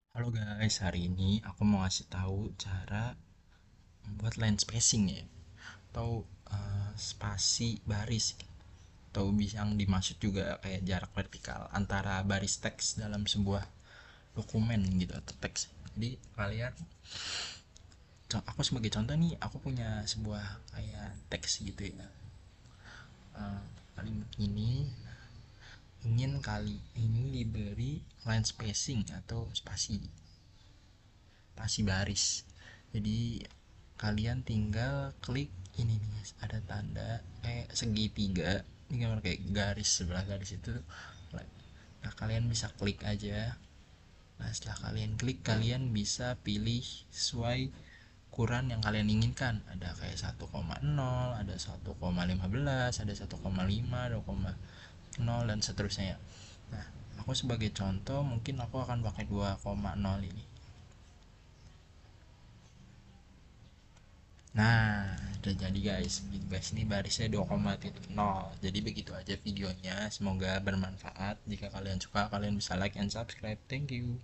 Halo guys, hari ini aku mau ngasih tahu cara membuat line spacing ya, atau spasi baris, atau yang dimaksud juga kayak jarak vertikal antara baris teks dalam sebuah dokumen gitu atau teks. Jadi kalian, aku sebagai contoh nih, aku punya sebuah kayak teks gitu ya. Kalimat ini ini diberi line spacing atau spasi baris. Jadi kalian tinggal klik ini nih, ada tanda kayak segitiga, ini gambar kayak garis, sebelah garis itu. Nah, kalian bisa klik aja. Nah, setelah kalian klik, kalian bisa pilih sesuai ukuran yang kalian inginkan. Ada kayak 1,0, ada 1,15, ada 1,5, 2,0 dan seterusnya. Nah, aku sebagai contoh mungkin aku akan pakai 2,0 ini. Nah, udah jadi guys. Ini barisnya 2,0. Jadi begitu aja videonya. Semoga bermanfaat. Jika kalian suka, kalian bisa like and subscribe. Thank you.